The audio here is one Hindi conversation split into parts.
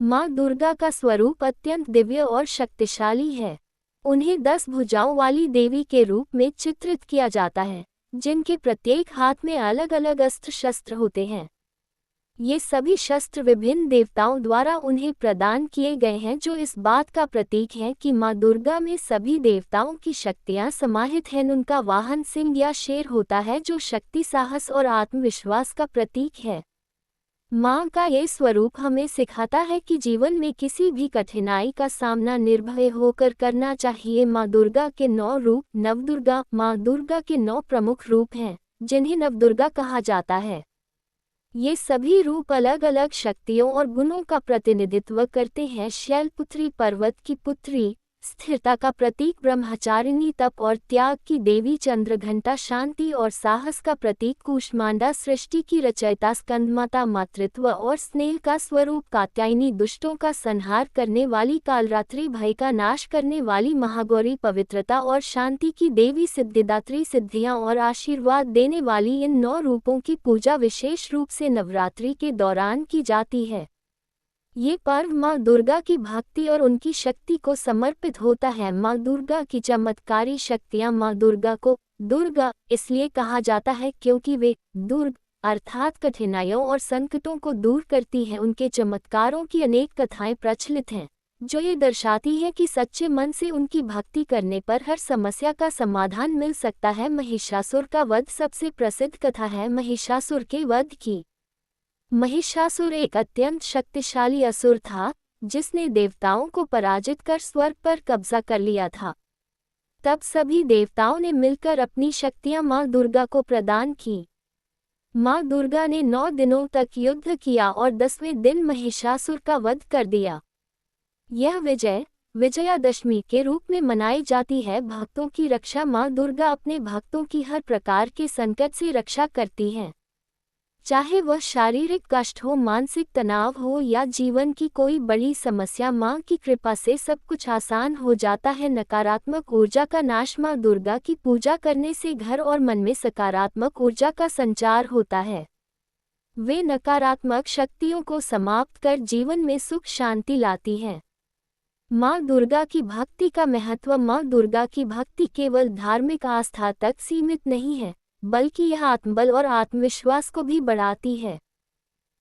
माँ दुर्गा का स्वरूप अत्यंत दिव्य और शक्तिशाली है। उन्हें 10 भुजाओं वाली देवी के रूप में चित्रित किया जाता है, जिनके प्रत्येक हाथ में अलग अलग अस्त्र शस्त्र होते हैं। ये सभी शस्त्र विभिन्न देवताओं द्वारा उन्हें प्रदान किए गए हैं, जो इस बात का प्रतीक है कि माँ दुर्गा में सभी देवताओं की शक्तियाँ समाहित हैं। उनका वाहन सिंह या शेर होता है, जो शक्ति, साहस और आत्मविश्वास का प्रतीक है। माँ का ये स्वरूप हमें सिखाता है कि जीवन में किसी भी कठिनाई का सामना निर्भय होकर करना चाहिए। माँ दुर्गा के 9 रूप। नवदुर्गा। माँ दुर्गा के 9 प्रमुख रूप हैं, जिन्हें नवदुर्गा कहा जाता है। ये सभी रूप अलग अलग शक्तियों और गुणों का प्रतिनिधित्व करते हैं। शैलपुत्री पर्वत की पुत्री, स्थिरता का प्रतीक ब्रह्मचारिणी, तप और त्याग की देवी चंद्रघंटा, शांति और साहस का प्रतीक कूष्मांडा, सृष्टि की रचयिता स्कंदमाता, मातृत्व और स्नेह का स्वरूप कात्यायनी, दुष्टों का संहार करने वाली कालरात्रि, भय का नाश करने वाली महागौरी, पवित्रता और शांति की देवी सिद्धिदात्री, सिद्धियां और आशीर्वाद देने वाली। इन 9 रूपों की पूजा विशेष रूप से नवरात्रि के दौरान की जाती है। ये पर्व माँ दुर्गा की भक्ति और उनकी शक्ति को समर्पित होता है। माँ दुर्गा की चमत्कारी शक्तियाँ। माँ दुर्गा को दुर्गा इसलिए कहा जाता है क्योंकि वे दुर्ग अर्थात कठिनाइयों और संकटों को दूर करती हैं। उनके चमत्कारों की अनेक कथाएं प्रचलित हैं, जो ये दर्शाती है कि सच्चे मन से उनकी भक्ति करने पर हर समस्या का समाधान मिल सकता है। महिषासुर का वध सबसे प्रसिद्ध कथा है महिषासुर के वध की। महिषासुर एक अत्यंत शक्तिशाली असुर था, जिसने देवताओं को पराजित कर स्वर्ग पर कब्जा कर लिया था। तब सभी देवताओं ने मिलकर अपनी शक्तियां माँ दुर्गा को प्रदान की। माँ दुर्गा ने 9 दिनों तक युद्ध किया और 10वें दिन महिषासुर का वध कर दिया। यह विजय विजयादशमी के रूप में मनाई जाती है। भक्तों की रक्षा। माँ दुर्गा अपने भक्तों की हर प्रकार के संकट से रक्षा करती हैं, चाहे वह शारीरिक कष्ट हो, मानसिक तनाव हो या जीवन की कोई बड़ी समस्या। माँ की कृपा से सब कुछ आसान हो जाता है। नकारात्मक ऊर्जा का नाश। माँ दुर्गा की पूजा करने से घर और मन में सकारात्मक ऊर्जा का संचार होता है। वे नकारात्मक शक्तियों को समाप्त कर जीवन में सुख शांति लाती हैं। माँ दुर्गा की भक्ति का महत्व। माँ दुर्गा की भक्ति केवल धार्मिक आस्था तक सीमित नहीं है, बल्कि यह आत्मबल और आत्मविश्वास को भी बढ़ाती है।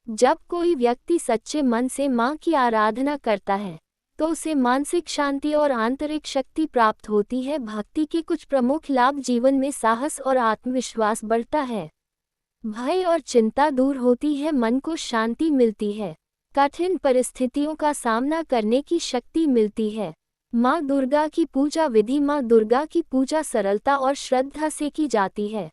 जब कोई व्यक्ति सच्चे मन से माँ की आराधना करता है, तो उसे मानसिक शांति और आंतरिक शक्ति प्राप्त होती है। भक्ति के कुछ प्रमुख लाभ। जीवन में साहस और आत्मविश्वास बढ़ता है। भय और चिंता दूर होती है। मन को शांति मिलती है। कठिन परिस्थितियों का सामना करने की शक्ति मिलती है। माँ दुर्गा की पूजा विधि। माँ दुर्गा की पूजा सरलता और श्रद्धा से की जाती है।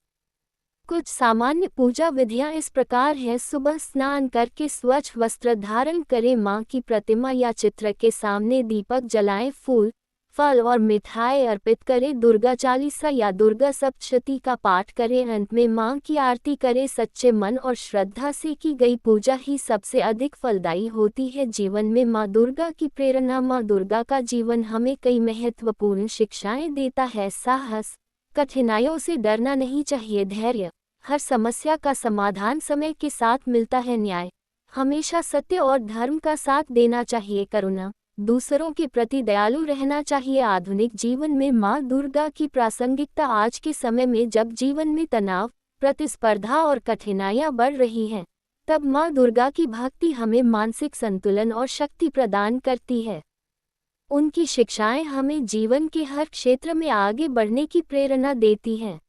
कुछ सामान्य पूजा विधियां इस प्रकार हैं। सुबह स्नान करके स्वच्छ वस्त्र धारण करें। मां की प्रतिमा या चित्र के सामने दीपक जलाएं। फूल, फल और मिठाई अर्पित करें। दुर्गा चालीसा या दुर्गा सप्तशती का पाठ करें। अंत में मां की आरती करें। सच्चे मन और श्रद्धा से की गई पूजा ही सबसे अधिक फलदायी होती है। जीवन में मां दुर्गा की प्रेरणा। मां दुर्गा का जीवन हमें कई महत्वपूर्ण शिक्षाएं देता है। साहस। कठिनाइयों से डरना नहीं चाहिए। धैर्य। हर समस्या का समाधान समय के साथ मिलता है। न्याय। हमेशा सत्य और धर्म का साथ देना चाहिए। करुणा। दूसरों के प्रति दयालु रहना चाहिए। आधुनिक जीवन में माँ दुर्गा की प्रासंगिकता। आज के समय में जब जीवन में तनाव, प्रतिस्पर्धा और कठिनाइयाँ बढ़ रही हैं, तब माँ दुर्गा की भक्ति हमें मानसिक संतुलन और शक्ति प्रदान करती है। उनकी शिक्षाएं हमें जीवन के हर क्षेत्र में आगे बढ़ने की प्रेरणा देती हैं।